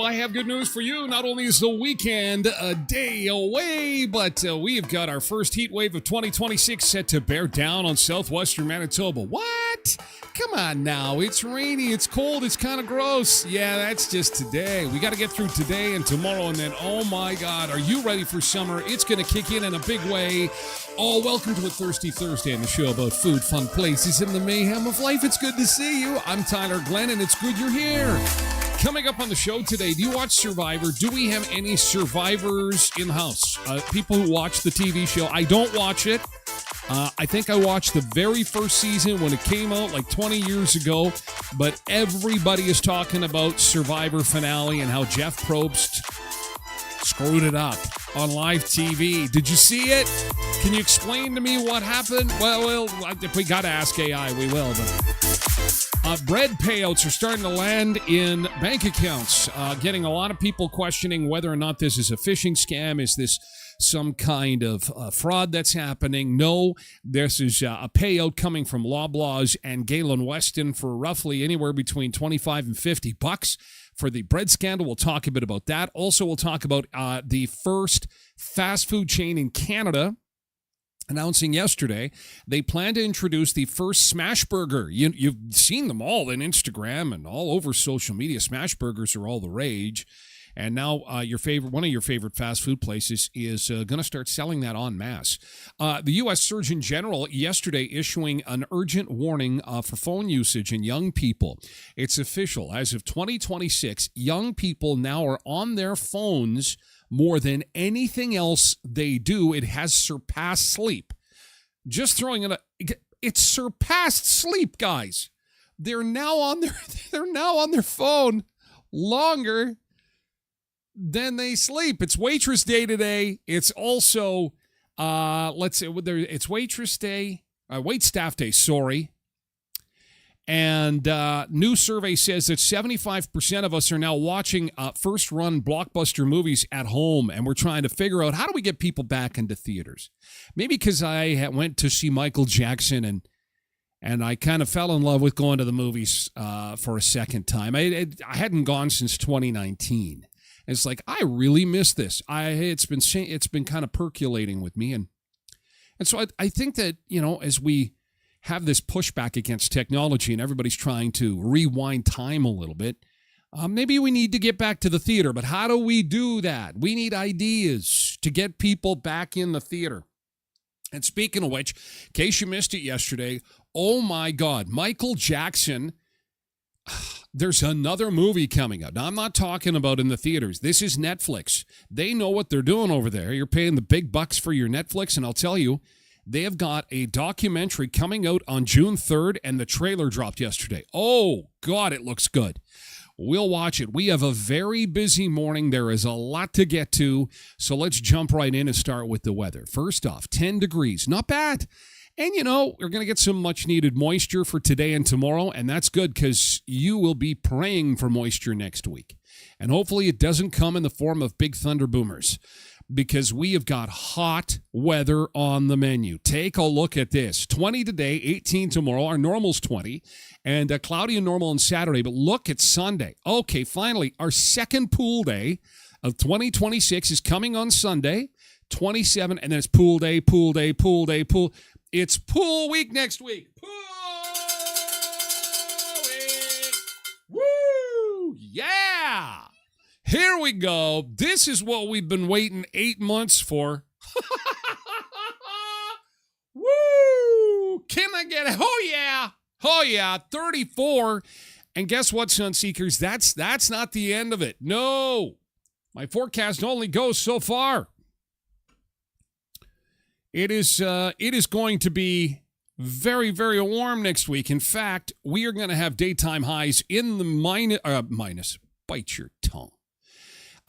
I have good news for you. Not only is the weekend a day away, but we have got our first heat wave of 2026 set to bear down on southwestern Manitoba. What? Come on now. It's rainy. It's cold. It's kind of gross. Yeah, that's just today. We got to get through today and tomorrow, and then, oh my God, are you ready for summer? It's going to kick in a big way. Oh, welcome to a Thirsty Thursday on the show about food, fun places, and the mayhem of life. It's good to see you. I'm Tyler Glen, and it's good you're here. Coming up on the show today, do you watch Survivor? Do we have any survivors in the house? People who watch the TV show. I don't watch it. I think I watched the very first season when it came out like 20 years ago, but everybody is talking about Survivor finale and how Jeff Probst screwed it up on live TV. Did you see it? Can you explain to me what happened? Well, if we got to ask AI, we will. But bread payouts are starting to land in bank accounts, getting a lot of people questioning whether or not this is a phishing scam. Is this some kind of fraud that's happening? No, this is a payout coming from Loblaws and Galen Weston for roughly anywhere between $25 and $50 for the bread scandal. We'll talk a bit about that. Also, we'll talk about the first fast food chain in Canada announcing yesterday they plan to introduce the first smash burger. You've seen them all in Instagram and all over social media. Smash burgers are all the rage. And now one of your favorite fast food places is going to start selling that en masse. The U.S. Surgeon General yesterday issuing an urgent warning for phone usage in young people. It's official. As of 2026, young people now are on their phones more than anything else they do. It has surpassed sleep. Just throwing it's surpassed sleep, guys. They're now on their phone longer than they sleep. It's waitress day today. It's also it's waitress day, wait staff day, sorry. And new survey says that 75% of us are now watching first-run blockbuster movies at home, and we're trying to figure out how do we get people back into theaters. Maybe because I went to see Michael Jackson, and I kind of fell in love with going to the movies for a second time. I hadn't gone since 2019. It's like I really miss this. It's been kind of percolating with me, and so I think that as we have this pushback against technology and everybody's trying to rewind time a little bit, maybe we need to get back to the theater. But how do we do that? We need ideas. to get people back in the theater. And speaking of which, in case you missed it yesterday, oh my God, Michael Jackson, there's another movie coming out. Now, I'm not talking about in the theaters. This is Netflix. They know what they're doing over there. You're paying the big bucks for your Netflix, and I'll tell you, they have got a documentary coming out on June 3rd, and the trailer dropped yesterday. Oh, God, it looks good. We'll watch it. We have a very busy morning. There is a lot to get to, so let's jump right in and start with the weather. First off, 10 degrees. Not bad. And, you know, we're going to get some much-needed moisture for today and tomorrow, and that's good because you will be praying for moisture next week. And hopefully it doesn't come in the form of big thunder boomers because we have got hot weather on the menu. Take a look at this. 20 today, 18 tomorrow. Our normal's 20, and cloudy and normal on Saturday. But look at Sunday. Okay, finally, our second pool day of 2026 is coming on Sunday, 27, and then it's pool day, pool day, pool day, pool. It's pool week next week. Pool week. Woo! Yeah! Here we go. This is what we've been waiting 8 months for. Woo! Can I get it? Oh, yeah. Oh, yeah. 34. And guess what, Sunseekers? That's not the end of it. No. My forecast only goes so far. It is going to be very, very warm next week. In fact, we are going to have daytime highs in the minus. Bite your tongue.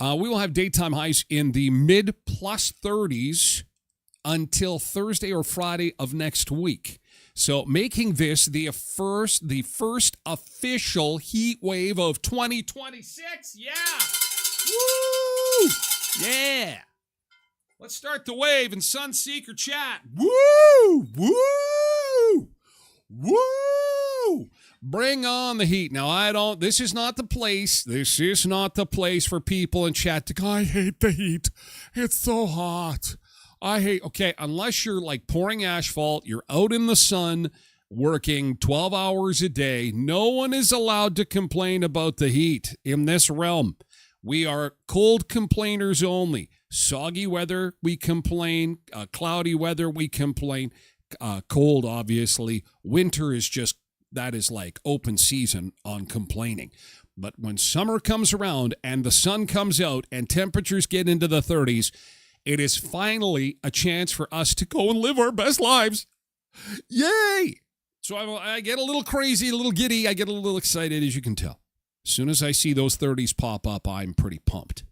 We will have daytime highs in the mid-plus 30s until Thursday or Friday of next week. So making this the first official heat wave of 2026. Yeah! Woo! Yeah! Let's start the wave in Sunseeker chat. Woo! Woo! Woo! Bring on the heat. Now, this is not the place. This is not the place for people in chat to go, I hate the heat. It's so hot. Okay, unless you're like pouring asphalt, you're out in the sun working 12 hours a day. No one is allowed to complain about the heat in this realm. We are cold complainers only. Soggy weather, we complain. Cloudy weather, we complain. Cold, obviously. Winter is that is like open season on complaining. But when summer comes around and the sun comes out and temperatures get into the 30s, it is finally a chance for us to go and live our best lives. Yay! So I get a little crazy, a little giddy. I get a little excited, as you can tell. As soon as I see those 30s pop up, I'm pretty pumped.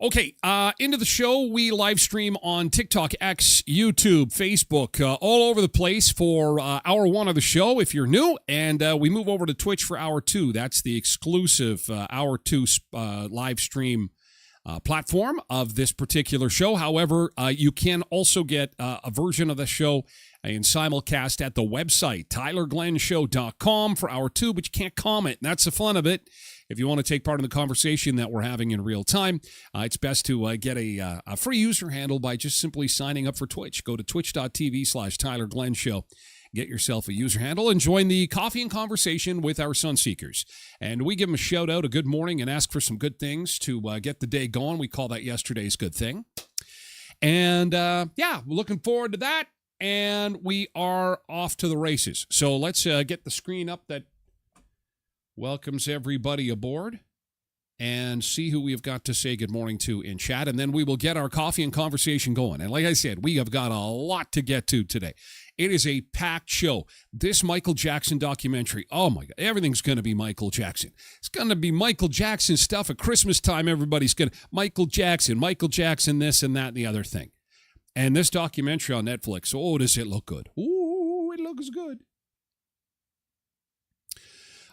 Okay, into the show, we live stream on TikTok, X, YouTube, Facebook, all over the place for hour one of the show if you're new, and we move over to Twitch for hour two. That's the exclusive hour two live stream platform of this particular show. However, you can also get a version of the show in simulcast at the website, tylerglenshow.com for hour two, but you can't comment, and that's the fun of it. If you want to take part in the conversation that we're having in real time, it's best to get a free user handle by just simply signing up for Twitch. Go to twitch.tv/TylerGlenShow. Get yourself a user handle and join the coffee and conversation with our Sunseekers. And we give them a shout out, a good morning, and ask for some good things to get the day going. We call that yesterday's good thing. And we're looking forward to that. And we are off to the races. So let's get the screen up that welcomes everybody aboard and see who we've got to say good morning to in chat. And then we will get our coffee and conversation going. And like I said, we have got a lot to get to today. It is a packed show. This Michael Jackson documentary, oh my God, everything's going to be Michael Jackson. It's going to be Michael Jackson stuff at Christmas time. Everybody's going to, Michael Jackson, this and that and the other thing. And this documentary on Netflix, oh, does it look good? Ooh, it looks good.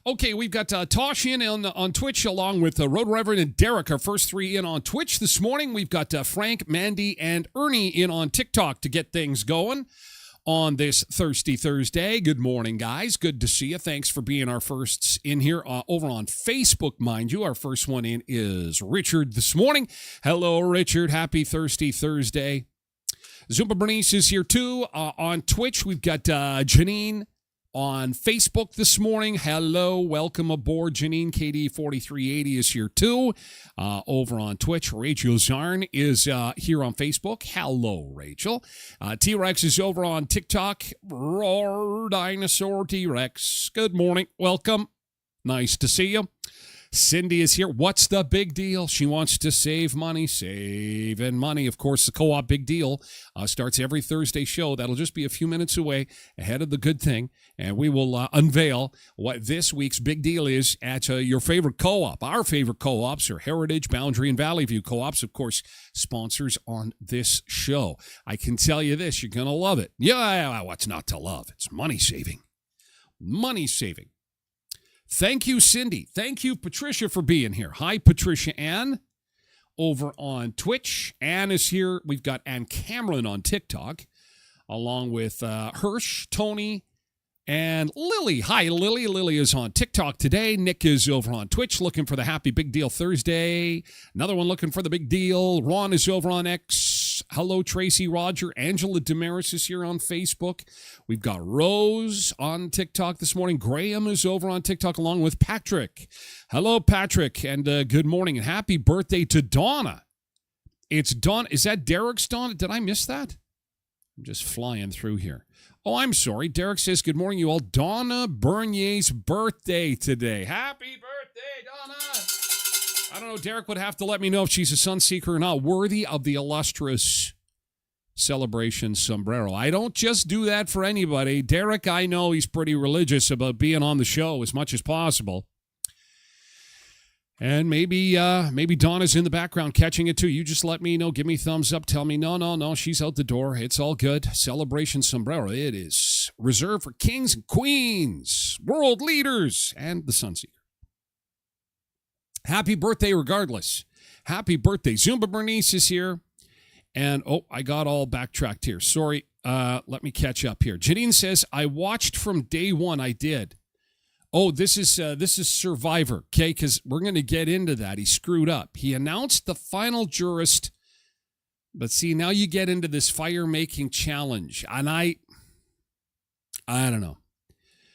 Okay, we've got Tosh in on Twitch along with Road Reverend and Derek, our first three in on Twitch this morning. We've got Frank, Mandy, and Ernie in on TikTok to get things going on this Thirsty Thursday. Good morning, guys. Good to see you. Thanks for being our firsts in here over on Facebook, mind you. Our first one in is Richard this morning. Hello, Richard. Happy Thirsty Thursday. Zumba Bernice is here too on Twitch. We've got Janine on Facebook this morning. Hello, welcome aboard. Janine KD4380 is here too. Over on Twitch, Rachel Zarn is here on Facebook. Hello, Rachel. T-Rex is over on TikTok. Roar, Dinosaur T-Rex. Good morning. Welcome. Nice to see you. Cindy is here. What's the big deal? She wants to save money. Saving money. Of course, the co-op big deal starts every Thursday show. That'll just be a few minutes away ahead of the good thing. And we will unveil what this week's big deal is at your favorite co-op. Our favorite co-ops are Heritage, Boundary, and Valley View co-ops, of course, sponsors on this show. I can tell you this, you're going to love it. Yeah, what's not to love? It's money saving. Money saving. Thank you, Cindy. Thank you, Patricia, for being here. Hi, Patricia Ann over on Twitch. Ann is here. We've got Ann Cameron on TikTok, along with Hirsch, Tony, and Lily. Hi, Lily. Lily is on TikTok today. Nick is over on Twitch looking for the Happy Big Deal Thursday. Another one looking for the big deal. Ron is over on X. Hello, Tracy, Roger. Angela Damaris is here on Facebook. We've got Rose on TikTok this morning. Graham is over on TikTok along with Patrick. Hello, Patrick, and good morning and happy birthday to Donna. It's Donna. Is that Derek's Donna? Did I miss that? I'm just flying through here. Oh, I'm sorry. Derek says, good morning, you all. Donna Bernier's birthday today. Happy birthday, Donna. I don't know. Derek would have to let me know if she's a sunseeker or not. Worthy of the illustrious celebration sombrero. I don't just do that for anybody. Derek, I know he's pretty religious about being on the show as much as possible. And maybe Donna's in the background catching it too. You just let me know. Give me thumbs up. Tell me, no, she's out the door. It's all good. Celebration sombrero. It is reserved for kings and queens, world leaders, and the sunseeker. Happy birthday regardless. Happy birthday. Zumba Bernice is here. And, I got all backtracked here. Sorry. Let me catch up here. Janine says, I watched from day one. I did. Oh, this is Survivor, okay? Because we're going to get into that. He screwed up. He announced the final jurist, but see, now you get into this fire-making challenge, and I don't know.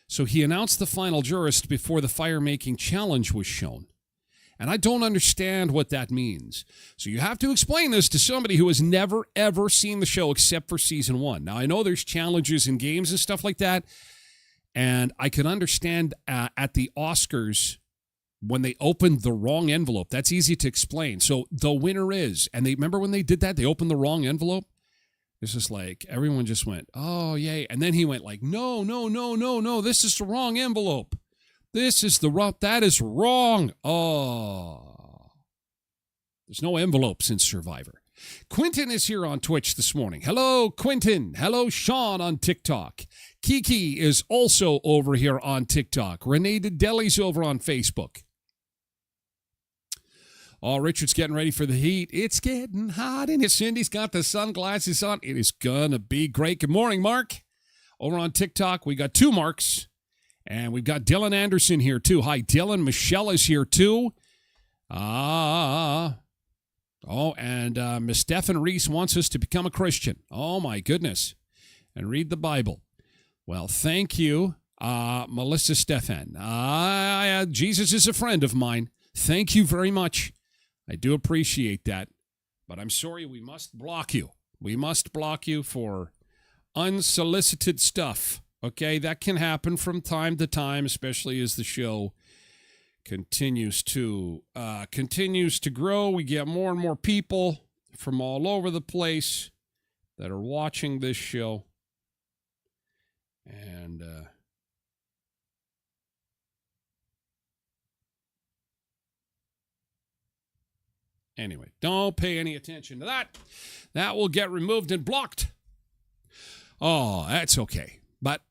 So he announced the final jurist before the fire-making challenge was shown, and I don't understand what that means. So you have to explain this to somebody who has never, ever seen the show except for season 1. Now, I know there's challenges in games and stuff like that, and I can understand at the Oscars when they opened the wrong envelope. That's easy to explain. So the winner is, and they remember when they did that, they opened the wrong envelope. It's just like everyone just went, oh, yay. And then he went like, no, this is the wrong envelope. That is wrong. Oh, there's no envelopes in Survivor. Quentin is here on Twitch this morning. Hello, Quentin. Hello, Sean on TikTok. Kiki is also over here on TikTok. Renee Deli's over on Facebook. Oh, Richard's getting ready for the heat. It's getting hot in here. Cindy's got the sunglasses on. It is going to be great. Good morning, Mark. Over on TikTok, we got 2 Marks. And we've got Dylan Anderson here, too. Hi, Dylan. Michelle is here, too. And Miss Stephen Reese wants us to become a Christian. Oh, my goodness. And read the Bible. Well, thank you, Melissa Stephan. Jesus is a friend of mine. Thank you very much. I do appreciate that. But I'm sorry, we must block you. We must block you for unsolicited stuff. Okay, that can happen from time to time, especially as the show continues to grow. We get more and more people from all over the place that are watching this show. And anyway, don't pay any attention to that. That will get removed and blocked. Oh, that's okay. But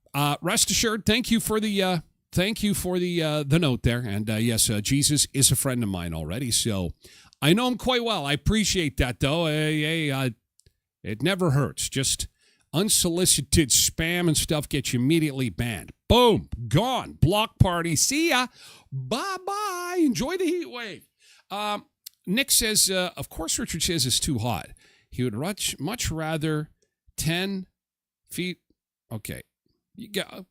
rest assured, thank you for the note there. And yes, Jesus is a friend of mine already, so I know him quite well. I appreciate that, though. It never hurts. Just unsolicited spam and stuff gets you immediately banned. Boom, gone. Block party. See ya. Bye-bye. Enjoy the heat wave. Nick says, of course Richard says it's too hot. He would much rather 10 feet. Okay. You got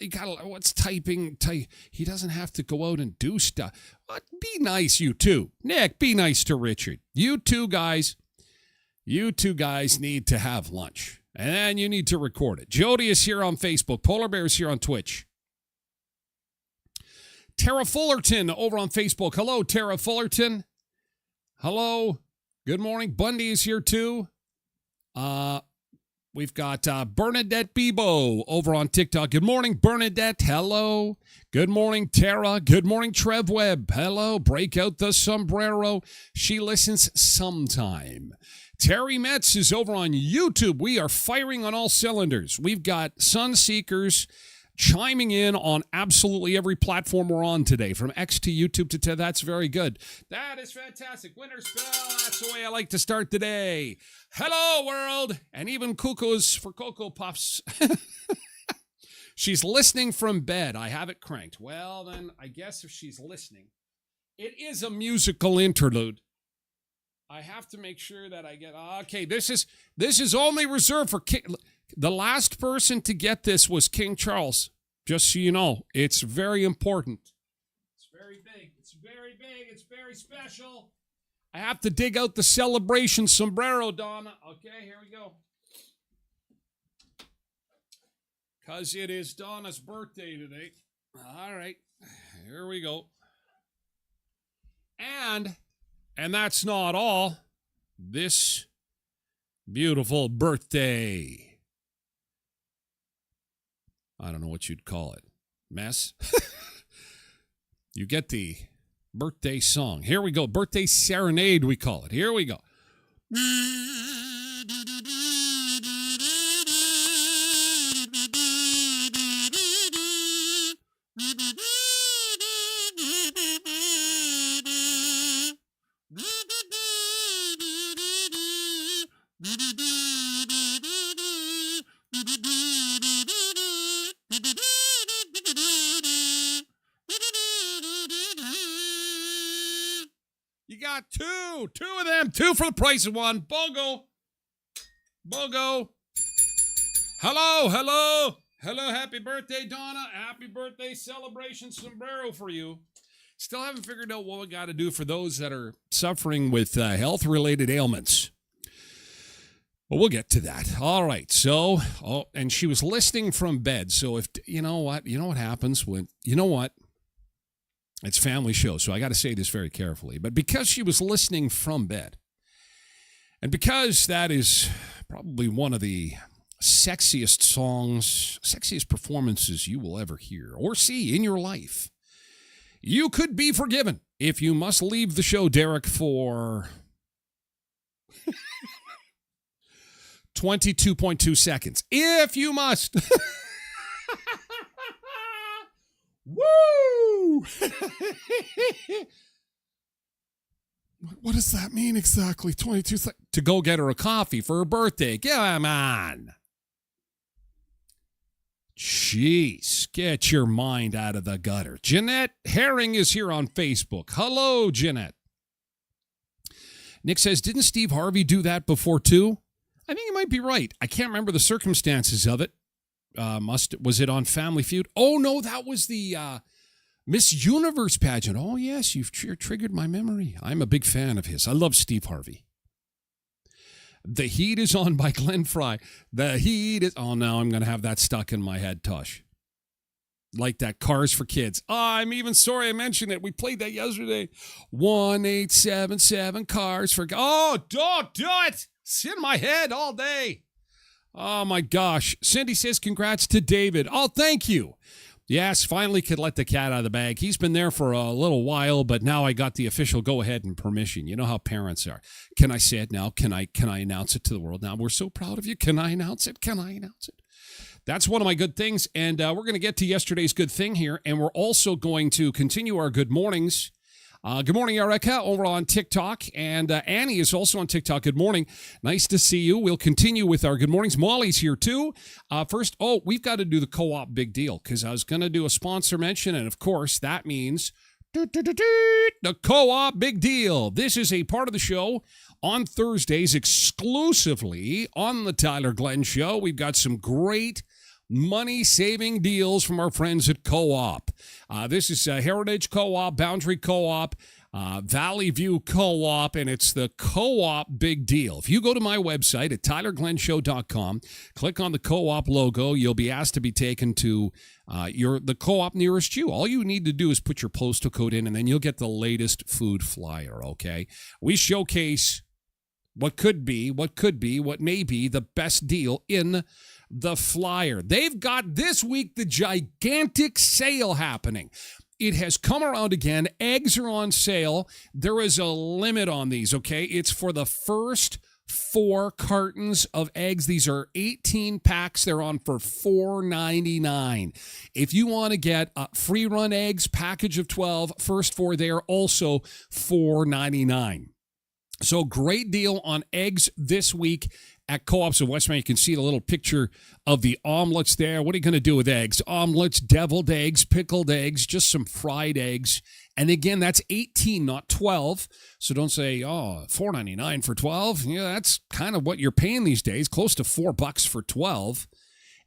you got what's typing? He doesn't have to go out and do stuff. But be nice, you two. Nick, be nice to Richard. You two guys need to have lunch. And you need to record it. Jody is here on Facebook. Polar Bear is here on Twitch. Tara Fullerton over on Facebook. Hello, Tara Fullerton. Hello. Good morning. Bundy is here too. We've got Bernadette Bebo over on TikTok. Good morning, Bernadette. Hello. Good morning, Tara. Good morning, Trev Webb. Hello. Break out the sombrero. She listens sometime. Terry Metz is over on YouTube. We are firing on all cylinders. We've got Sunseekers chiming in on absolutely every platform we're on today, from X to YouTube to TED. That's very good. That is fantastic. Winter spell. That's the way I like to start the day. Hello, world. And even cuckoos for Cocoa Puffs. She's listening from bed. I have it cranked. Well, then, I guess if she's listening, it is a musical interlude. I have to make sure that I get... Okay, this is only reserved for... The last person to get this was King Charles. Just so you know, it's very important. It's very big. It's very big. It's very special. I have to dig out the celebration sombrero, Donna. Okay, here we go. Because it is Donna's birthday today. All right, here we go. And that's not all. This beautiful birthday... I don't know what you'd call it. Mess? You get the birthday song. Here we go. Birthday serenade, we call it. Here we go. You got two of them, two for the price of one. Bogo. Hello, happy birthday, Donna. Happy birthday celebration sombrero for you. Still haven't figured out what we got to do for those that are suffering with health-related ailments. Well, we'll get to that. All right, so, and she was listening from bed, so if, you know what happens when, it's family show, so I got to say this very carefully. But because she was listening from bed, and because that is probably one of the sexiest performances you will ever hear or see in your life, you could be forgiven if you must leave the show, Derek, for 22.2 seconds. If you must. Woo! What does that mean exactly? 22 seconds to go get her a coffee for her birthday. Come on. Jeez, get your mind out of the gutter. Jeanette Herring is here on Facebook. Hello, Jeanette. Nick says, didn't Steve Harvey do that before too? I think you might be right. I can't remember the circumstances of it. Was it on Family Feud? Oh, no, that was the Miss Universe pageant. Oh, yes, you've triggered my memory. I'm a big fan of his. I love Steve Harvey. The Heat is on by Glen Fry. The Heat is... Oh, no, I'm going to have that stuck in my head, Tosh. Like that Cars for Kids. Oh, I'm even sorry I mentioned it. We played that yesterday. 1877 Cars for... Oh, don't do it. It's in my head all day. Oh, my gosh. Cindy says congrats to David. Oh, thank you. Yes, finally could let the cat out of the bag. He's been there for a little while, but now I got the official go-ahead and permission. You know how parents are. Can I say it now? Can I announce it to the world now? We're so proud of you. Can I announce it? Can I announce it? That's one of my good things, and we're going to get to yesterday's good thing here, and we're also going to continue our good mornings. Good morning, Erica, over on TikTok. And Annie is also on TikTok. Good morning. Nice to see you. We'll continue with our good mornings. Molly's here, too. First, we've got to do the co-op big deal because I was going to do a sponsor mention. And, of course, that means the co-op big deal. This is a part of the show on Thursdays exclusively on the Tyler Glen Show. We've got some great money-saving deals from our friends at Co-op. This is Heritage Co-op, Boundary Co-op, Valley View Co-op, and it's the Co-op Big Deal. If you go to my website at tylerglenshow.com, click on the Co-op logo, you'll be asked to be taken to the Co-op nearest you. All you need to do is put your postal code in, and then you'll get the latest food flyer, okay? We showcase what may be the best deal in the flyer. They've got this week the gigantic sale happening. It has come around again. Eggs are on sale. There is a limit on these, okay? It's for the first 4 cartons of eggs. These are 18 packs. They're on for $4.99. If you want to get free run eggs, package of 12, first 4, they are also $4.99. So great deal on eggs this week at Co-ops of Westmount. You can see the little picture of the omelets there. What are you going to do with eggs? Omelets, deviled eggs, pickled eggs, just some fried eggs. And again, that's 18, not 12. So don't say, oh, $4.99 for 12. Yeah, that's kind of what you're paying these days, close to $4 for 12.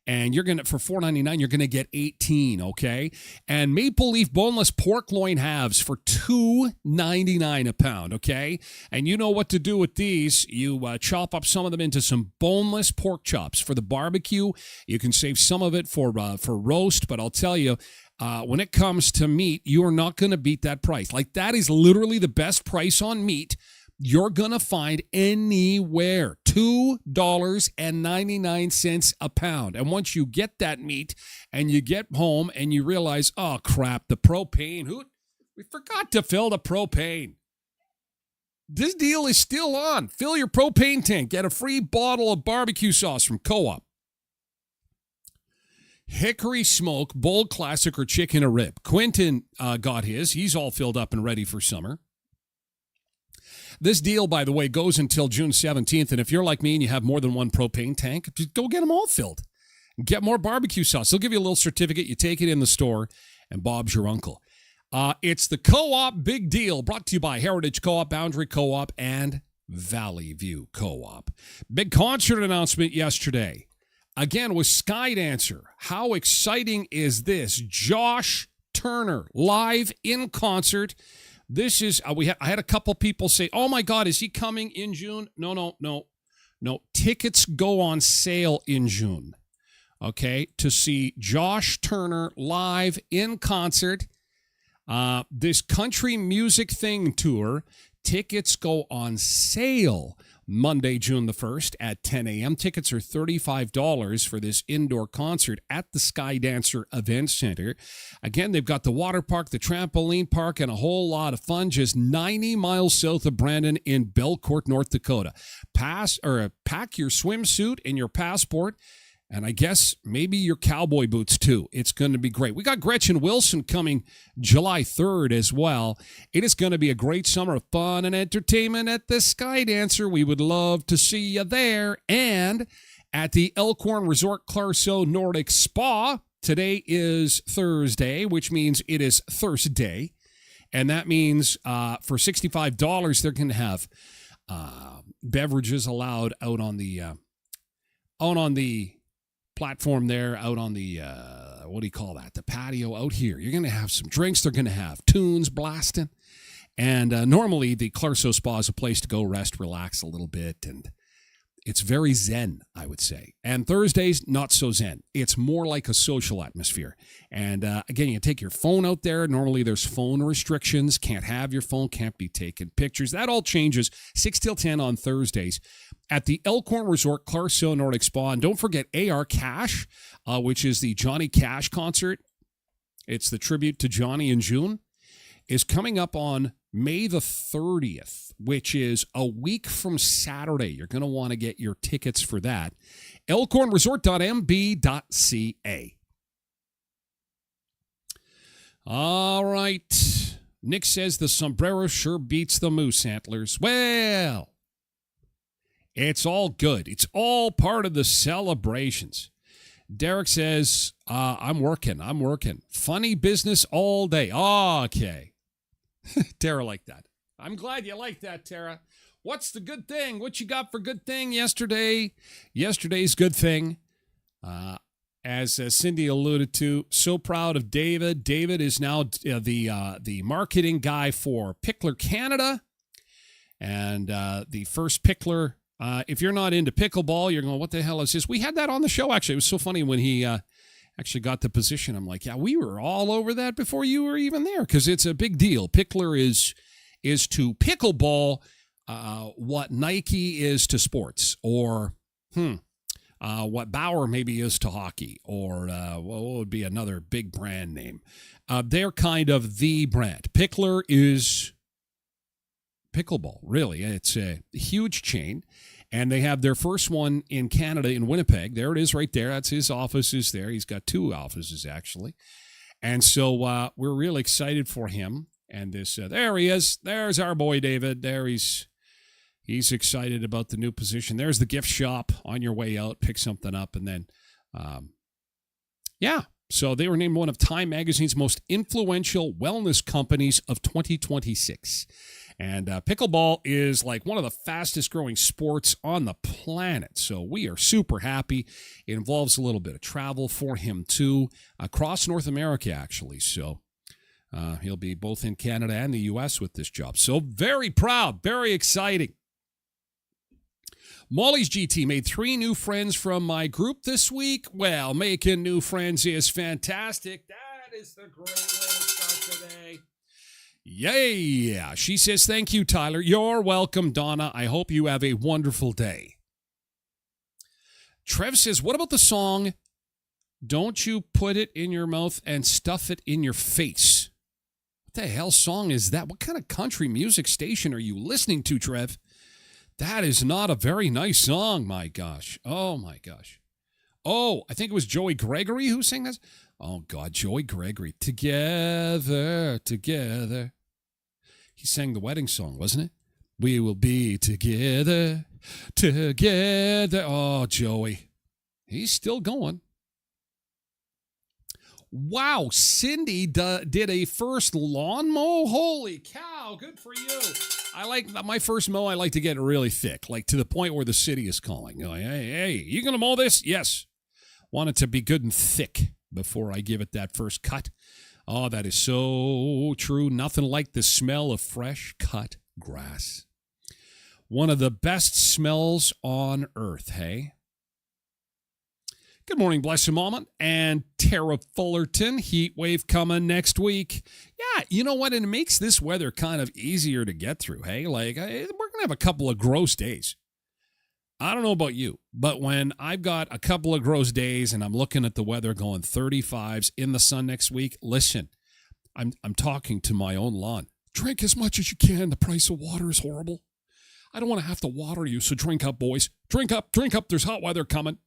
And you're going to, for $4.99, you're going to get 18, okay? And maple leaf boneless pork loin halves for $2.99 a pound, okay? And you know what to do with these. You chop up some of them into some boneless pork chops for the barbecue. You can save some of it for roast, but I'll tell you, when it comes to meat, you are not going to beat that price. Like, that is literally the best price on meat you're going to find anywhere. $2.99 a pound. And once you get that meat and you get home and you realize, oh, crap, the propane. We forgot to fill the propane. This deal is still on. Fill your propane tank. Get a free bottle of barbecue sauce from Co-op. Hickory Smoke, Bold Classic, or Chicken a Rib. Quentin got his. He's all filled up and ready for summer. This deal, by the way, goes until June 17th, and if you're like me and you have more than one propane tank, just go get them all filled. Get more barbecue sauce. They'll give you a little certificate. You take it in the store, and Bob's your uncle. It's the Co-op Big Deal, brought to you by Heritage Co-op, Boundary Co-op, and Valley View Co-op. Big concert announcement yesterday. Again, with Skydancer. How exciting is this? Josh Turner, live in concert. This is, I had a couple people say, oh my God, is he coming in June? No. Tickets go on sale in June, okay, to see Josh Turner live in concert. This country music thing tour, tickets go on sale Monday, June the 1st at 10 a.m. Tickets are $35 for this indoor concert at the Skydancer Event Center. Again, they've got the water park, the trampoline park, and a whole lot of fun just 90 miles south of Brandon in Belcourt, North Dakota. Pack your swimsuit and your passport, and I guess maybe your cowboy boots too. It's going to be great. We got Gretchen Wilson coming July 3rd as well. It is going to be a great summer of fun and entertainment at the Skydancer. We would love to see you there. And at the Elkhorn Resort Clarso Nordic Spa, today is Thursday, which means it is Thursday. And that means for $65, they're going to have beverages allowed out on the platform there, out on the, what do you call that? The patio out here. You're going to have some drinks. They're going to have tunes blasting. And normally the Clarso Spa is a place to go rest, relax a little bit. And it's very zen, I would say. And Thursdays, not so zen. It's more like a social atmosphere. And again, you take your phone out there. Normally there's phone restrictions. Can't have your phone, can't be taking pictures. That all changes 6 till 10 on Thursdays at the Elkhorn Resort Clarso Nordic Spa. And don't forget AR Cash, which is the Johnny Cash concert. It's the tribute to Johnny in June, is coming up on May the 30th, which is a week from Saturday. You're going to want to get your tickets for that. elkhornresort.mb.ca. All right. Nick says the sombrero sure beats the moose antlers. Well, it's all good. It's all part of the celebrations. Derek says, I'm working. Funny business all day. Okay. Tara liked that. I'm glad you like that, Tara. What's the good thing? What you got for good thing yesterday? Yesterday's good thing. as Cindy alluded to, so proud of David. David is now the marketing guy for Pickler Canada. And the first Pickler, if you're not into pickleball, you're going, what the hell is this? We had that on the show, actually. It was so funny when he actually got the position. I'm like, yeah, we were all over that before you were even there, because it's a big deal. Pickler is to pickleball what Nike is to sports, or what Bauer maybe is to hockey, or what would be another big brand name. They're kind of the brand. Pickler is pickleball, really. It's a huge chain, and they have their first one in Canada, in Winnipeg. There it is right there. That's his offices there. He's got 2 offices, actually. And so we're really excited for him. And this, there he is. There's our boy, David. There he's excited about the new position. There's the gift shop on your way out. Pick something up. And then, so they were named one of Time Magazine's most influential wellness companies of 2026. And pickleball is like one of the fastest growing sports on the planet. So we are super happy. It involves a little bit of travel for him too, across North America, actually. So he'll be both in Canada and the U.S. with this job. So very proud, very exciting. Molly's GT made 3 new friends from my group this week. Well, making new friends is fantastic. That is the great way to start today. Yeah. She says, thank you, Tyler. You're welcome, Donna. I hope you have a wonderful day. Trev says, what about the song, Don't You Put It in Your Mouth and Stuff It in Your Face? What the hell song is that? What kind of country music station are you listening to, Trev? That is not a very nice song, my gosh. Oh, my gosh. Oh, I think it was Joey Gregory who sang this. Oh, God, Joey Gregory. Together, together. He sang the wedding song, wasn't it? We will be together, together. Oh, Joey. He's still going. Wow, Cindy did a first lawn mow. Holy cow, good for you. I like my first mow. I like to get it really thick, like to the point where the city is calling. Like, hey, you gonna mow this? Yes. Want it to be good and thick before I give it that first cut. Oh, that is so true. Nothing like the smell of fresh cut grass. One of the best smells on earth, hey? Good morning, Blessed Moment and Tara Fullerton. Heat wave coming next week. Yeah, you know what? And it makes this weather kind of easier to get through, hey? Like, we're going to have a couple of gross days. I don't know about you, but when I've got a couple of gross days and I'm looking at the weather going 35s in the sun next week, listen, I'm talking to my own lawn. Drink as much as you can. The price of water is horrible. I don't want to have to water you, so drink up, boys. Drink up. There's hot weather coming.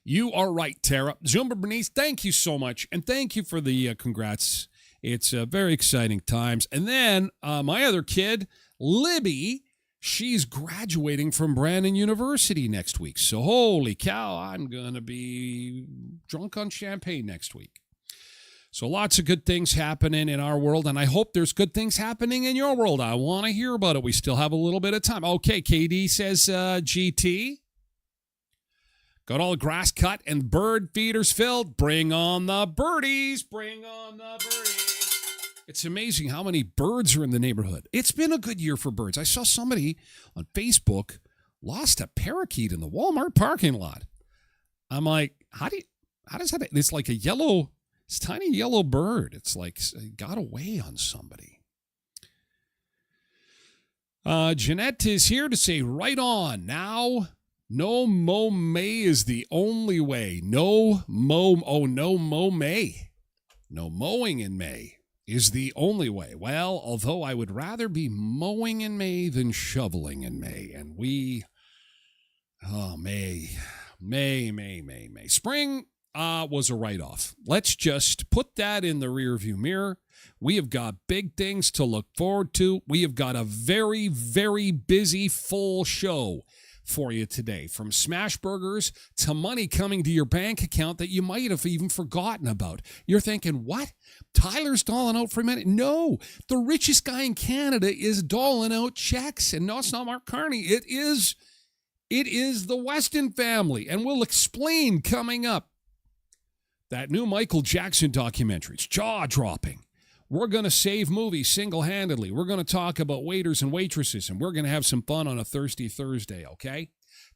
You are right, Tara. Zumba Bernice, thank you so much. And thank you for the congrats. It's very exciting times. And then my other kid, Libby, she's graduating from Brandon University next week. So holy cow, I'm going to be drunk on champagne next week. So lots of good things happening in our world, and I hope there's good things happening in your world. I want to hear about it. We still have a little bit of time. Okay, KD says GT. Got all the grass cut and bird feeders filled. Bring on the birdies. Bring on the birdies. It's amazing how many birds are in the neighborhood. It's been a good year for birds. I saw somebody on Facebook lost a parakeet in the Walmart parking lot. I'm like, how does that? It's like it's a tiny yellow bird. It's like it got away on somebody. Jeanette is here to say, right on now. No mow May is the only way. No mow May. No mowing in May is the only way. Well, although I would rather be mowing in May than shoveling in May. And May. Spring was a write-off. Let's just put that in the rearview mirror. We have got big things to look forward to. We have got a very, very busy, full show for you today, from smash burgers to money coming to your bank account that you might have even forgotten about. You're thinking, what? Tyler's dolling out for a minute? No, the richest guy in Canada is dolling out checks. And no, it's not Mark Carney. It is It is the Weston family, and we'll explain coming up. That new Michael Jackson documentary, it's jaw-dropping. We're going to save movies single-handedly. We're going to talk about waiters and waitresses, and we're going to have some fun on a Thirsty Thursday, okay?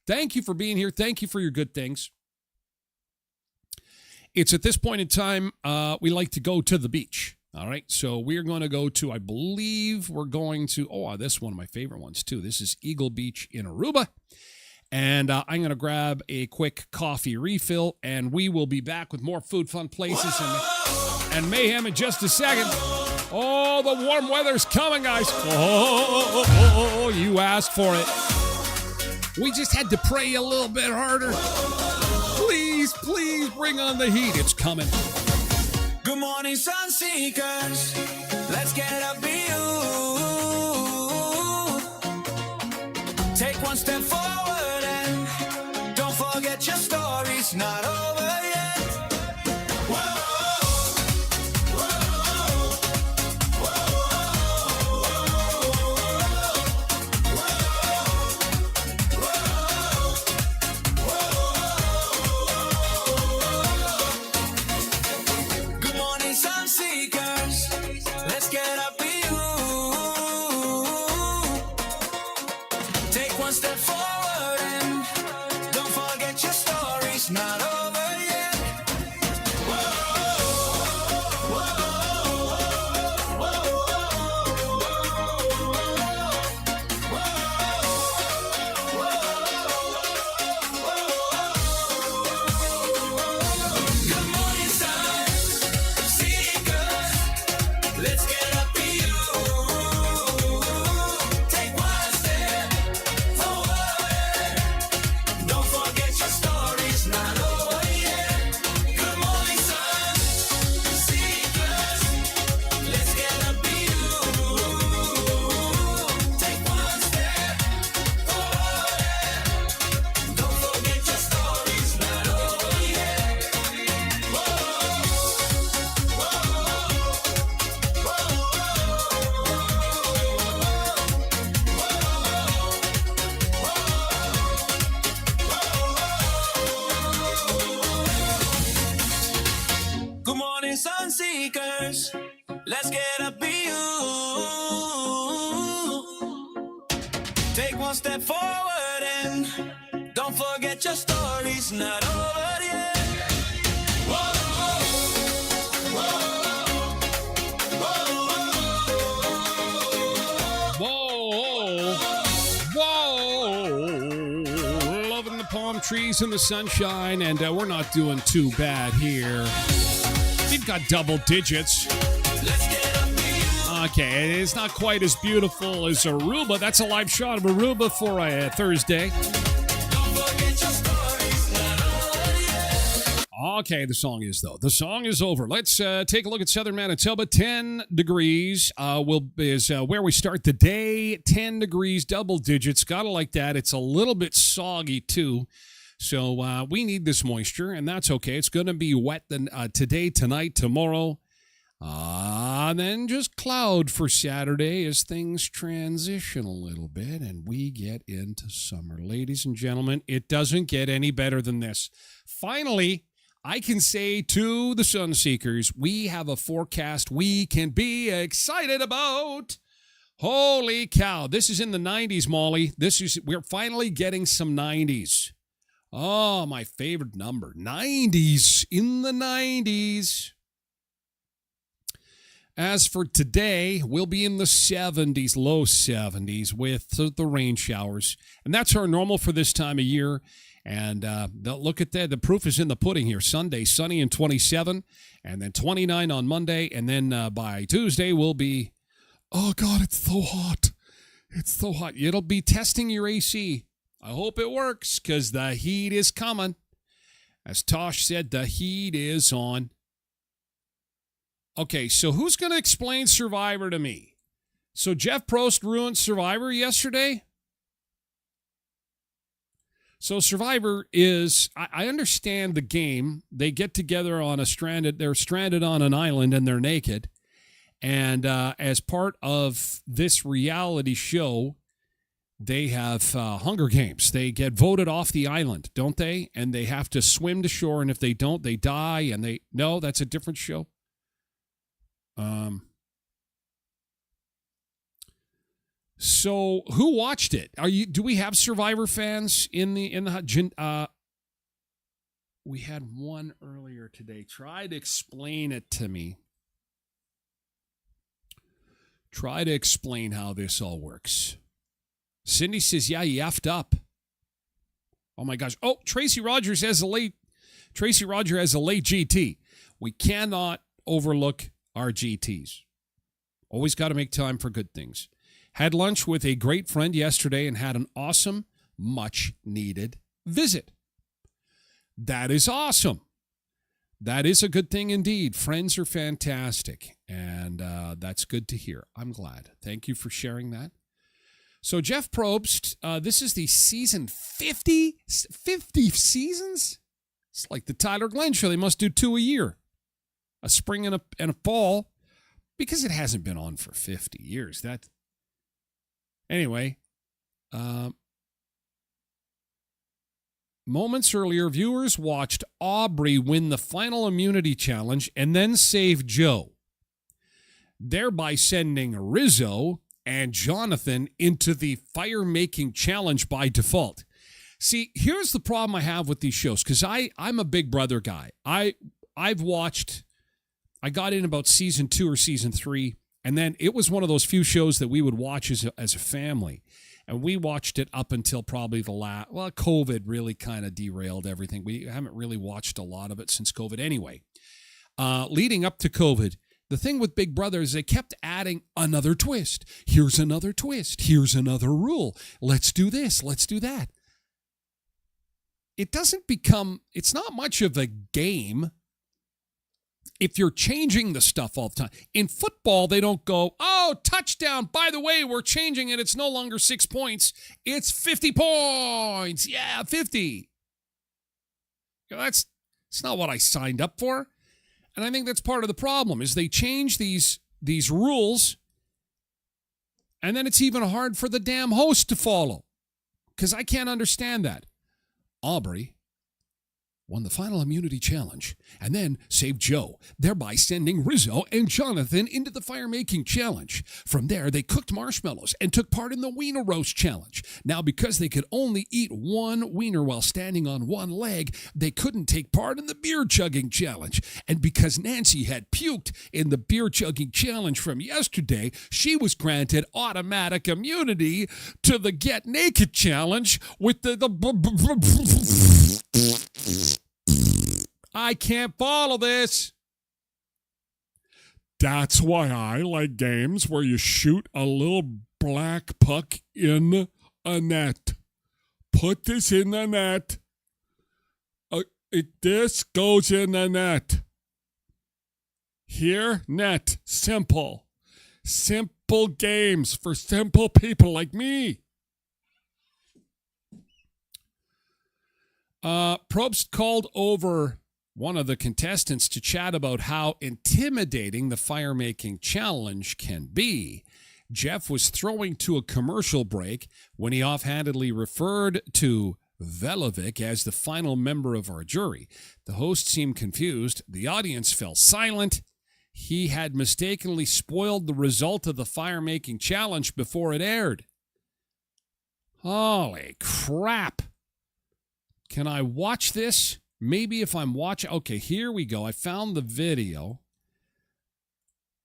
Thank you for being here. Thank you for your good things. It's at this point in time, we like to go to the beach, all right? So we're going to go to, I believe we're going to, this is one of my favorite ones, too. This is Eagle Beach in Aruba. And I'm going to grab a quick coffee refill, and we will be back with more food, fun places, and mayhem in just a second. Oh, the warm weather's coming, guys. Oh, you asked for it. We just had to pray a little bit harder. Please, please bring on the heat. It's coming. Good morning, sun seekers. Let's get up you. Take one step forward and don't forget your story's not over yet. Whoa, whoa, whoa, whoa. Good morning, sun seekers. Let's get up you. Take one step forward and don't forget your story's not over yet. Whoa, whoa, whoa, Good morning, sun seekers. Let's get up you. Take one step forward. Don't forget your story's not over yet. Good morning, sun seekers. Let's get up you. Take one step forward. Don't forget your story's not over yet. Good morning, sun seekers. Let's get up you. Take one step forward and don't forget your story's not over yet. Whoa, Whoa. Loving the palm trees and the sunshine, and we're not doing too bad here. We've got double digits. let's get up you. Okay, it's not quite as beautiful as Aruba. That's a live shot of Aruba for a Thursday. Don't forget your story's not over yet. Okay, the song is, though. The song is over. Let's take a look at southern Manitoba. 10 degrees is where we start the day. 10 degrees, double digits. Gotta like that. It's a little bit soggy, too. So we need this moisture, and that's okay. It's going to be wet today, tonight, tomorrow. Then just cloud for Saturday as things transition a little bit and we get into summer. Ladies and gentlemen, it doesn't get any better than this. Finally, I can say to the sun seekers, we have a forecast we can be excited about. Holy cow. This is in the 90s, Molly. We're finally getting some 90s. Oh, my favorite number. 90s. In the 90s. As for today, we'll be in the 70s, low 70s with the rain showers. And that's our normal for this time of year. And look at that. The proof is in the pudding here. Sunday, sunny and 27. And then 29 on Monday. And then by Tuesday, we'll be, oh, God, it's so hot. It's so hot. It'll be testing your AC. I hope it works because the heat is coming. As Tosh said, the heat is on. Okay, so who's going to explain Survivor to me? So Jeff Probst ruined Survivor yesterday? So Survivor is, I understand the game. They get together on they're stranded on an island and they're naked. And as part of this reality show, They have Hunger Games. They get voted off the island, don't they? And they have to swim to shore, and if they don't, they die. And no, that's a different show. So who watched it? Do we have Survivor fans in the we had one earlier today. Try to explain it to me. Try to explain how this all works. Cindy says, yeah, you effed up. Oh my gosh. Oh, Tracy Rogers has a late GT. We cannot overlook our GTs. Always got to make time for good things. Had lunch with a great friend yesterday and had an awesome, much needed visit. That is awesome. That is a good thing indeed. Friends are fantastic, and that's good to hear. I'm glad. Thank you for sharing that. So Jeff Probst, this is the season 50 seasons? It's like the Tyler Glen show. They must do 2 a year, a spring and a fall, because it hasn't been on for 50 years. Anyway, moments earlier, viewers watched Aubrey win the final immunity challenge and then save Joe, thereby sending Rizzo and Jonathan into the fire-making challenge by default. See, here's the problem I have with these shows, because I'm a Big Brother guy. I got in about season 2 or season 3, and then it was one of those few shows that we would watch as a family. And we watched it up until probably COVID really kind of derailed everything. We haven't really watched a lot of it since COVID anyway. Leading up to COVID, the thing with Big Brother is they kept adding another twist. Here's another twist. Here's another rule. Let's do this. Let's do that. It's not much of a game if you're changing the stuff all the time. In football, they don't go, oh, touchdown. By the way, we're changing it. It's no longer 6 points. It's 50 points. Yeah, 50. That's not what I signed up for. And I think that's part of the problem is they change these rules, and then it's even hard for the damn host to follow, because I can't understand that. Aubrey won the final immunity challenge and then saved Joe, thereby sending Rizzo and Jonathan into the fire-making challenge. From there, they cooked marshmallows and took part in the wiener roast challenge. Now, because they could only eat one wiener while standing on one leg, they couldn't take part in the beer chugging challenge. And because Nancy had puked in the beer chugging challenge from yesterday, she was granted automatic immunity to the get naked challenge with I can't follow this. That's why I like games where you shoot a little black puck in a net. Put this in the net. This goes in the net. Here, net. Simple. Simple games for simple people like me. Probst called over one of the contestants to chat about how intimidating the fire-making challenge can be. Jeff was throwing to a commercial break when he offhandedly referred to Velovic as the final member of our jury. The host seemed confused. The audience fell silent. He had mistakenly spoiled the result of the fire-making challenge before it aired. Holy crap. Can I watch this? Maybe if I'm watching. Okay, here we go. I found the video.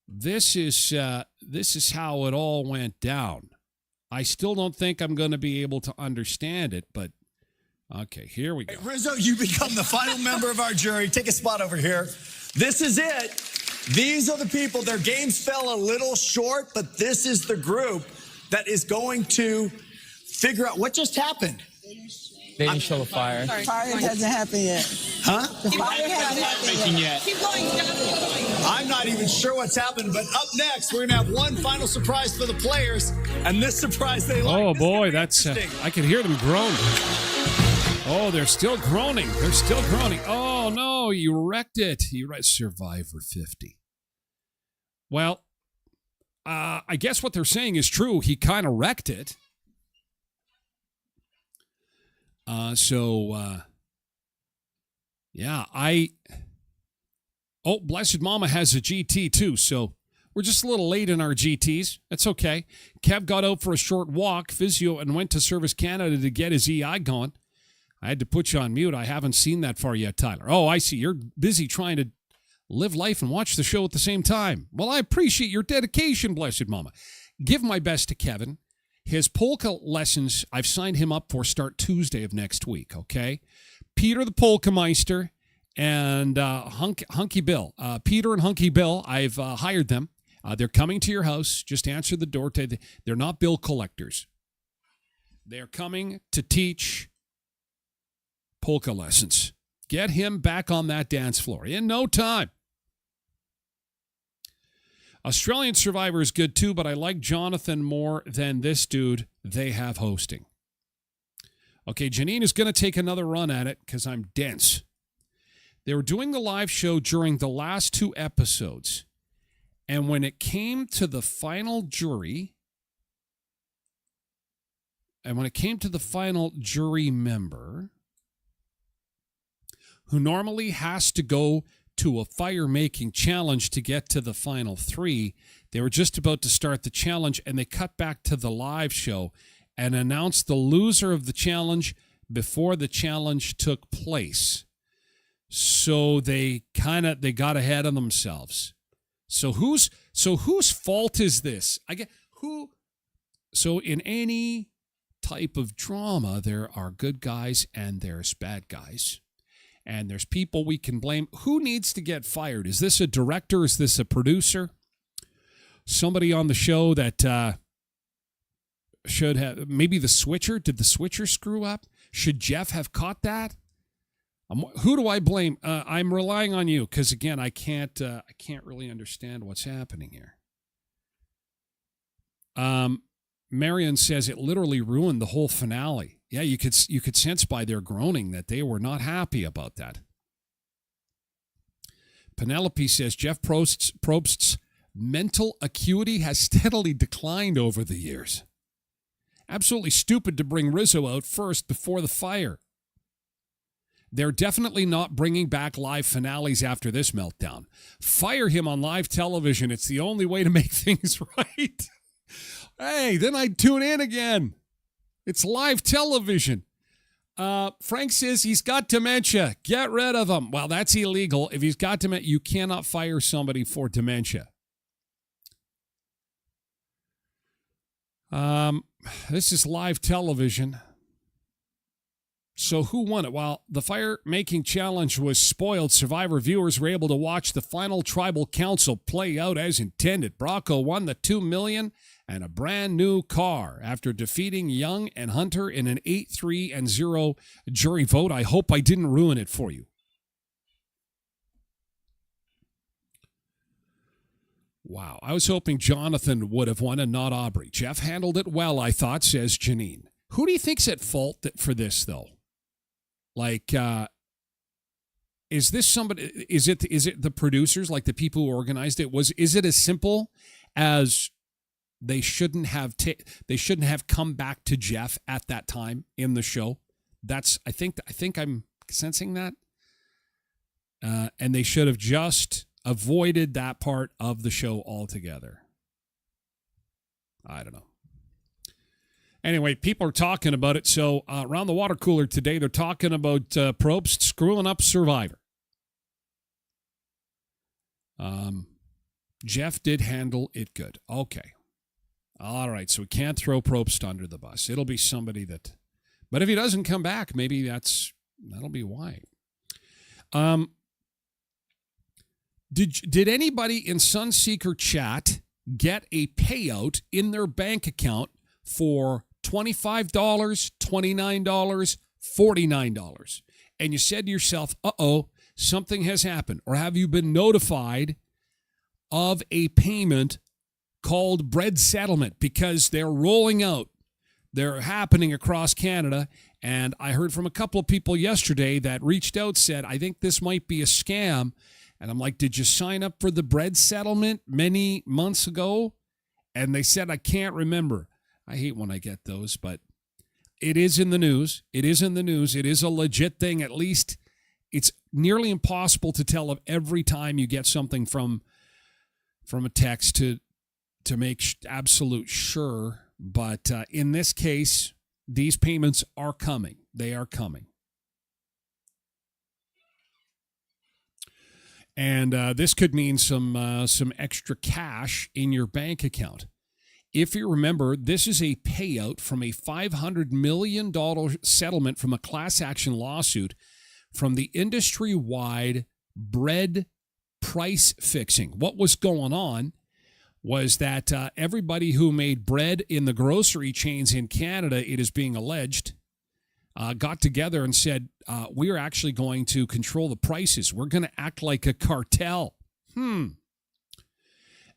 This is how it all went down. I still don't think I'm going to be able to understand it, but okay, here we go. Hey, Rizzo, you become the final member of our jury. Take a spot over here. This is it. These are the people. Their games fell a little short, but this is the group that is going to figure out what just happened. They didn't show the fire. Fire hasn't happened yet. Huh? The fire hasn't happened yet. Keep going. I'm not even sure what's happened, but up next, we're going to have one final surprise for the players, and this surprise they like. Oh, boy, that's, I can hear them groan. Oh, they're still groaning. They're still groaning. Oh, no, you wrecked it. You Survivor 50. Well, I guess what they're saying is true. He kind of wrecked it. Blessed Mama has a GT too, so we're just a little late in our GTs. That's okay. Kev got out for a short walk, physio, and went to Service Canada to get his EI going. I had to put you on mute. I haven't seen that far yet, Tyler. Oh, I see. You're busy trying to live life and watch the show at the same time. Well, I appreciate your dedication, Blessed Mama. Give my best to Kevin. His polka lessons, I've signed him up for start Tuesday of next week, okay? Peter the Polka Meister and Hunky Bill. Peter and Hunky Bill, I've hired them. They're coming to your house. Just answer the door. They're not bill collectors. They're coming to teach polka lessons. Get him back on that dance floor in no time. Australian Survivor is good too, but I like Jonathan more than this dude they have hosting. Okay, Janine is going to take another run at it because I'm dense. They were doing the live show during the last 2 episodes, and when it came to the final jury, member who normally has to go to a fire-making challenge to get to the final 3, they were just about to start the challenge, and they cut back to the live show and announced the loser of the challenge before the challenge took place. So they got ahead of themselves. So whose fault is this? So in any type of drama, there are good guys and there's bad guys. And there's people we can blame. Who needs to get fired? Is this a director? Is this a producer? Somebody on the show that should have, maybe the switcher? Did the switcher screw up? Should Jeff have caught that? Who do I blame? I'm relying on you because, again, I can't really understand what's happening here. Marion says it literally ruined the whole finale. Yeah, you could sense by their groaning that they were not happy about that. Penelope says Jeff Probst's mental acuity has steadily declined over the years. Absolutely stupid to bring Rizzo out first before the fire. They're definitely not bringing back live finales after this meltdown. Fire him on live television. It's the only way to make things right. Hey, then I'd tune in again. It's live television. Frank says he's got dementia. Get rid of him. Well, that's illegal. If he's got dementia, you cannot fire somebody for dementia. This is live television. So who won it? While the fire-making challenge was spoiled, Survivor viewers were able to watch the final tribal council play out as intended. Bracco won the $2 million and a brand new car after defeating Young and Hunter in an 8-3-0 jury vote. I hope I didn't ruin it for you. Wow, I was hoping Jonathan would have won and not Aubrey. Jeff handled it well, I thought, says Janine. Who do you think's at fault for this, though? Like, is this somebody? Is it the producers, like the people who organized it? Is it as simple as they shouldn't have come back to Jeff at that time in the show? I think I'm sensing that, and they should have just avoided that part of the show altogether. I don't know. Anyway, people are talking about it. So around the water cooler today, they're talking about Probst screwing up Survivor. Jeff did handle it good. Okay. All right. So we can't throw Probst under the bus. It'll be somebody that. But if he doesn't come back, maybe that'll be why. Did anybody in Sunseeker chat get a payout in their bank account for $25, $29, $49? And you said to yourself, something has happened. Or have you been notified of a payment called bread settlement? Because they're rolling out. They're happening across Canada. And I heard from a couple of people yesterday that reached out, said, I think this might be a scam. And I'm like, did you sign up for the bread settlement many months ago? And they said, I can't remember. I hate when I get those, but it is in the news. It is in the news. It is a legit thing. At least it's nearly impossible to tell of every time you get something from a text to make absolute sure. But in this case, these payments are coming. They are coming. And this could mean some extra cash in your bank account. If you remember, this is a payout from a $500 million settlement from a class action lawsuit from the industry-wide bread price fixing. What was going on was that everybody who made bread in the grocery chains in Canada, it is being alleged, got together and said, we are actually going to control the prices. We're going to act like a cartel.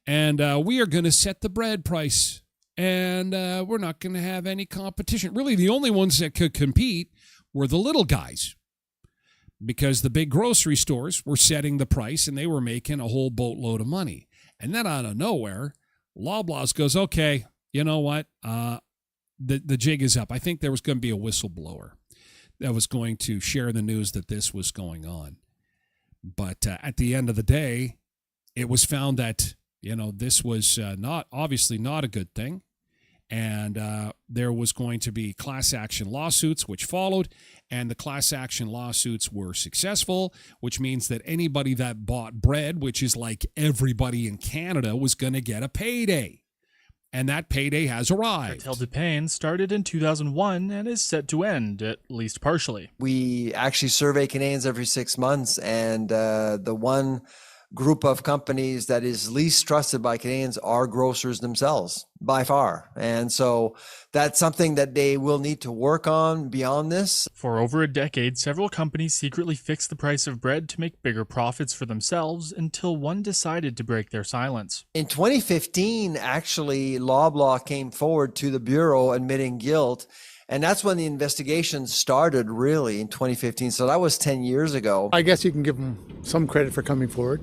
And we are going to set the bread price. And we're not going to have any competition. Really, the only ones that could compete were the little guys. Because the big grocery stores were setting the price and they were making a whole boatload of money. And then out of nowhere, Loblaws goes, okay, you know what? The jig is up. I think there was going to be a whistleblower that was going to share the news that this was going on. But at the end of the day, it was found that, this was obviously not a good thing. And there was going to be class action lawsuits, which followed. And the class action lawsuits were successful, which means that anybody that bought bread, which is like everybody in Canada, was going to get a payday. And that payday has arrived. Cartel de pain started in 2001 and is set to end, at least partially. We actually survey Canadians every 6 months, and the one group of companies that is least trusted by Canadians are grocers themselves, by far. And so that's something that they will need to work on beyond this. For over a decade, several companies secretly fixed the price of bread to make bigger profits for themselves until one decided to break their silence. In 2015, actually, Loblaw came forward to the Bureau admitting guilt. And that's when the investigation started, really, in 2015. So that was 10 years ago. I guess you can give them some credit for coming forward,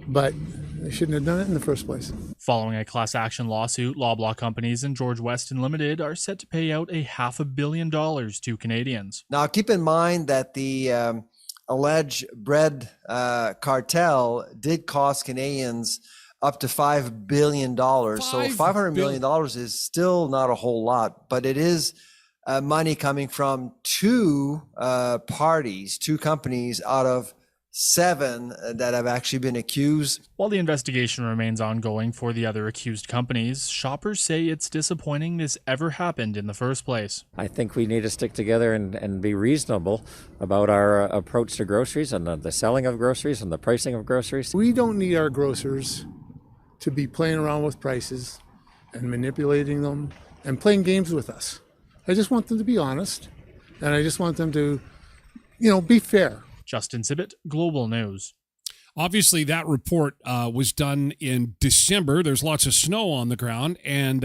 but they shouldn't have done it in the first place. Following a class action lawsuit, Loblaw Companies and George Weston Limited are set to pay out $500 million to Canadians. Now, keep in mind that the alleged bread cartel did cost Canadians up to $5 billion. So $500 million is still not a whole lot, but it is money coming from two companies out of 7 that have actually been accused. While the investigation remains ongoing for the other accused companies, shoppers say it's disappointing this ever happened in the first place. I think we need to stick together and be reasonable about our approach to groceries and the selling of groceries and the pricing of groceries. We don't need our grocers to be playing around with prices and manipulating them and playing games with us. I just want them to be honest, and I just want them to, be fair. Justin Sibbett, Global News. Obviously, that report was done in December. There's lots of snow on the ground, and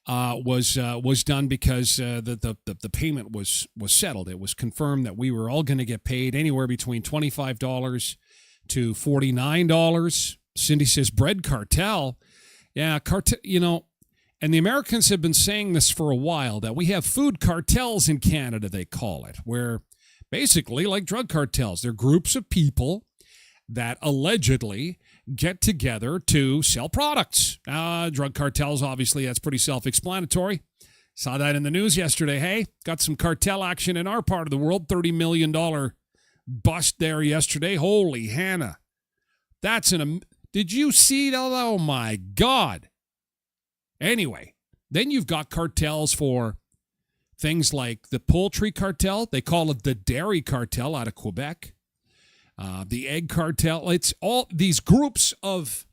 was done because the payment was settled. It was confirmed that we were all going to get paid anywhere between $25 to $49. Cindy says, bread cartel. Yeah, cartel, and the Americans have been saying this for a while, that we have food cartels in Canada, they call it, where basically, like drug cartels, they're groups of people that allegedly get together to sell products. Drug cartels, obviously, that's pretty self-explanatory. Saw that in the news yesterday. Hey, got some cartel action in our part of the world. $30 million bust there yesterday. Holy Hannah. Did you see that? Oh, my God. Anyway, then you've got cartels for things like the poultry cartel. They call it the dairy cartel out of Quebec. The egg cartel. It's all these groups of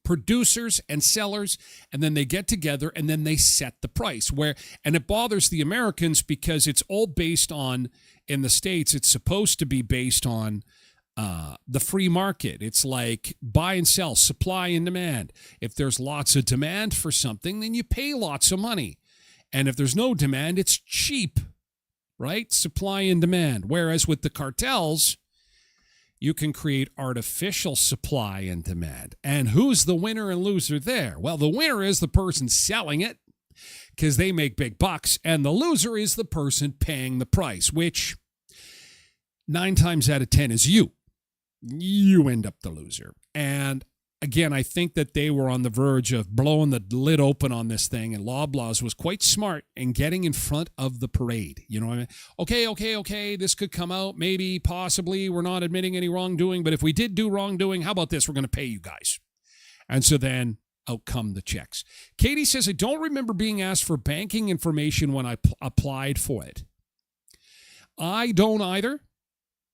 producers and sellers, and then they get together and then they set the price. And it bothers the Americans because it's all based on, in the States, it's supposed to be based on the free market. It's like buy and sell, supply and demand. If there's lots of demand for something, then you pay lots of money. And if there's no demand, it's cheap, right? Supply and demand. Whereas with the cartels, you can create artificial supply and demand. And who's the winner and loser there? Well, the winner is the person selling it, because they make big bucks, and the loser is the person paying the price, which 9 times out of 10 is you. You end up the loser. And again, I think that they were on the verge of blowing the lid open on this thing, and Loblaws was quite smart in getting in front of the parade. You know what I mean? Okay, this could come out, maybe, possibly. We're not admitting any wrongdoing, but if we did do wrongdoing, how about this? We're going to pay you guys. And so then out come the checks. Katie says, I don't remember being asked for banking information when I applied for it. I don't either,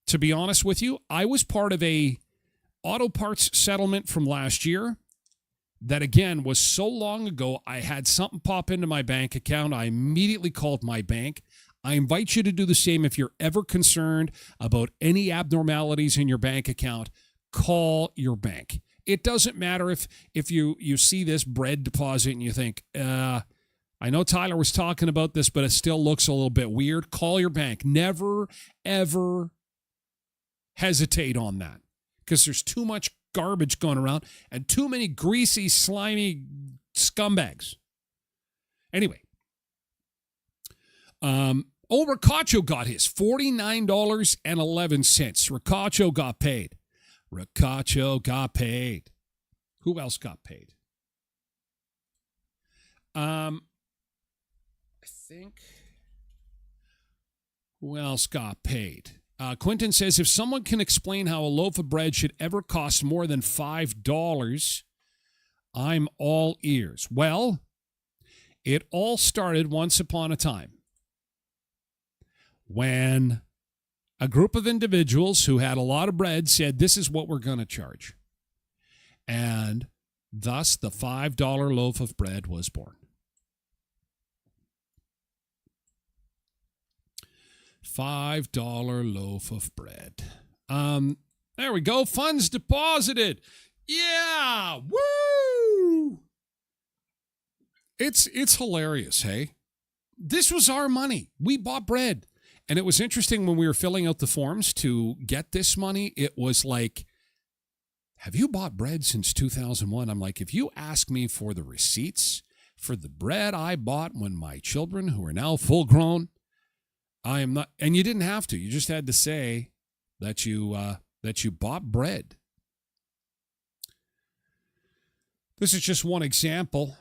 to be honest with you. I was part of a auto parts settlement from last year that, again, was so long ago. I had something pop into my bank account. I immediately called my bank. I invite you to do the same if you're ever concerned about any abnormalities in your bank account. Call your bank. It doesn't matter if you see this bread deposit and you think, I know Tyler was talking about this, but it still looks a little bit weird. Call your bank. Never, ever hesitate on that, because there's too much garbage going around and too many greasy, slimy scumbags. Anyway. Ricacho got his $49.11. Ricacho got paid. Ricacho got paid. Who else got paid? I think. Who else got paid? Quentin says, if someone can explain how a loaf of bread should ever cost more than $5, I'm all ears. Well, it all started once upon a time when a group of individuals who had a lot of bread said, this is what we're going to charge. And thus the $5 loaf of bread was born. $5 loaf of bread. There we go. Funds deposited. Yeah. Woo! It's hilarious, hey? This was our money. We bought bread. And it was interesting when we were filling out the forms to get this money. It was like, have you bought bread since 2001? I'm like, if you ask me for the receipts for the bread I bought when my children, who are now full grown, I am not, and you didn't have to. You just had to say that you bought bread. This is just one example.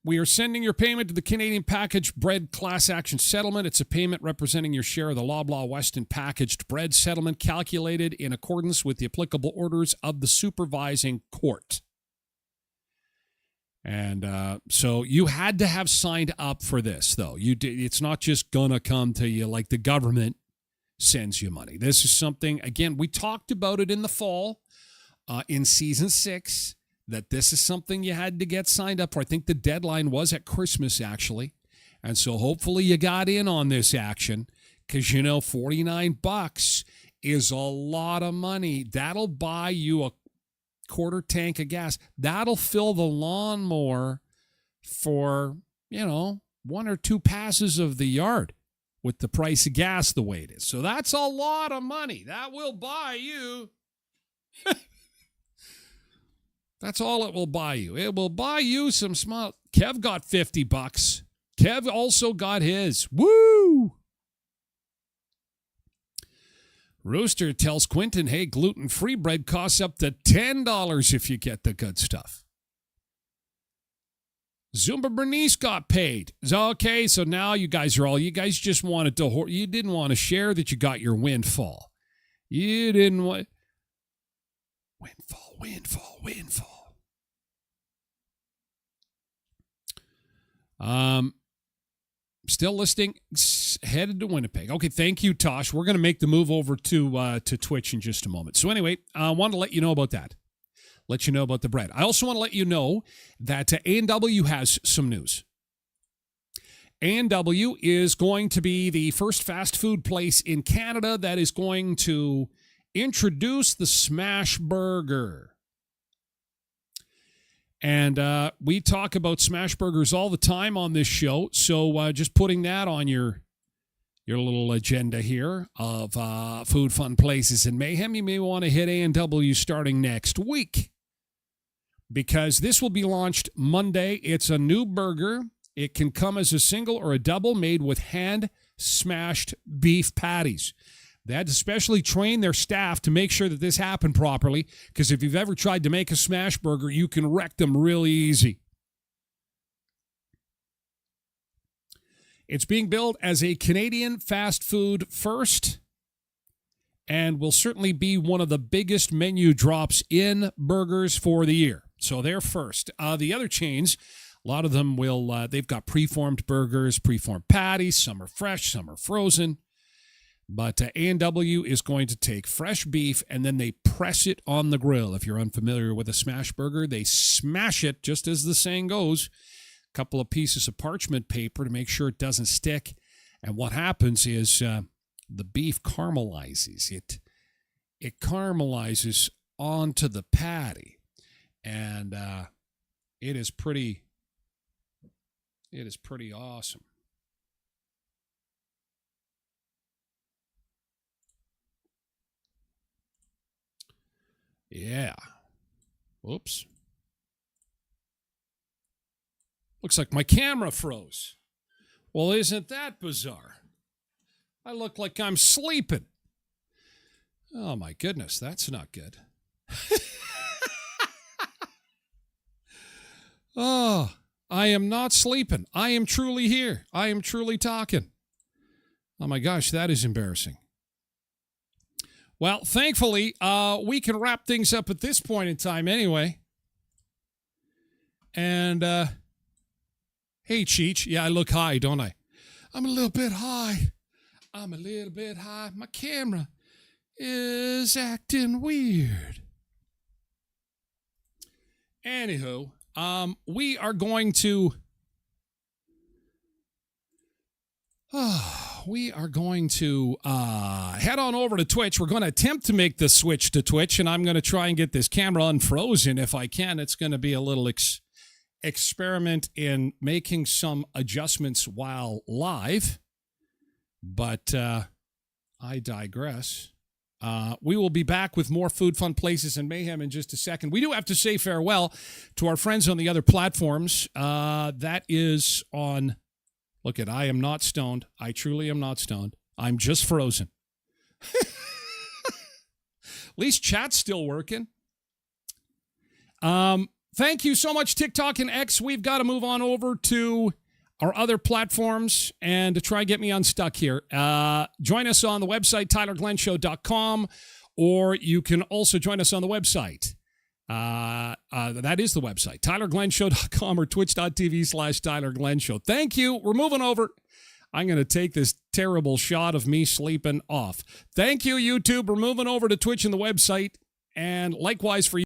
We are sending your payment to the Canadian Packaged Bread Class Action Settlement. It's a payment representing your share of the Loblaw Weston Packaged Bread Settlement, calculated in accordance with the applicable orders of the supervising court. And so you had to have signed up for this, though. It's not just going to come to you like the government sends you money. This is something, again, we talked about it in the fall in season 6. That this is something you had to get signed up for. I think the deadline was at Christmas, actually. And so hopefully you got in on this action, because, $49 is a lot of money. That'll buy you a quarter tank of gas. That'll fill the lawnmower for, 1 or 2 passes of the yard with the price of gas the way it is. So that's a lot of money. That will buy you... That's all it will buy you. It will buy you some small... Kev got $50. Kev also got his. Woo! Rooster tells Quentin, hey, gluten-free bread costs up to $10 if you get the good stuff. Zumba Bernice got paid. Okay, so now you guys just wanted to... You didn't want to share that you got your windfall. You didn't want... Windfall. Still listing, headed to Winnipeg. Okay, thank you, Tosh. We're going to make the move over to Twitch in just a moment. So anyway, I wanted to let you know about that. Let you know about the bread. I also want to let you know that A&W has some news. A&W is going to be the first fast food place in Canada that is going to introduce the smash burger. And we talk about smash burgers all the time on this show, so just putting that on your little agenda here of food, fun, places, and mayhem. You may want to hit A&W starting next week. because this will be launched Monday. It's a new burger. It can come as a single or a double made with hand-smashed beef patties. They had to specially train their staff to make sure that this happened properly, because if you've ever tried to make a smash burger, you can wreck them really easy. It's being billed as a Canadian fast food first and will certainly be one of the biggest menu drops in burgers for the year. So they're first. The other chains, a lot of them will, they've got preformed burgers, preformed patties. Some are fresh, some are frozen. But A&W is going to take fresh beef and then they press it on the grill. If you're unfamiliar with a smash burger, they smash it, just as the saying goes. A couple of pieces of parchment paper to make sure it doesn't stick. And what happens is the beef caramelizes. It caramelizes onto the patty. And it is pretty awesome. Yeah. Whoops. Looks like my camera froze. Well, isn't that bizarre? I look like I'm sleeping. Oh, my goodness. That's not good. Oh, I am not sleeping. I am truly here. I am truly talking. Oh, my gosh. That is embarrassing. Well, thankfully, we can wrap things up at this point in time anyway. And, hey, Cheech. Yeah, I look high, don't I? I'm a little bit high. My camera is acting weird. Anywho, we are going to... head on over to Twitch. We're going to attempt to make the switch to Twitch, and I'm going to try and get this camera unfrozen if I can. It's going to be a little experiment in making some adjustments while live, but I digress. We will be back with more Food, Fun, Places, and Mayhem in just a second. We do have to say farewell to our friends on the other platforms. That is on... Look at, I am not stoned. I truly am not stoned. I'm just frozen. At least chat's still working. Thank you so much, TikTok and X. We've got to move on over to our other platforms and to try and get me unstuck here. Join us on the website, tylerglenshow.com, or you can also join us on the website. That is the website, tylerglenshow.com or twitch.tv/tylerglenshow. Thank you. We're moving over. I'm going to take this terrible shot of me sleeping off. Thank you, YouTube. We're moving over to Twitch and the website. And likewise for you.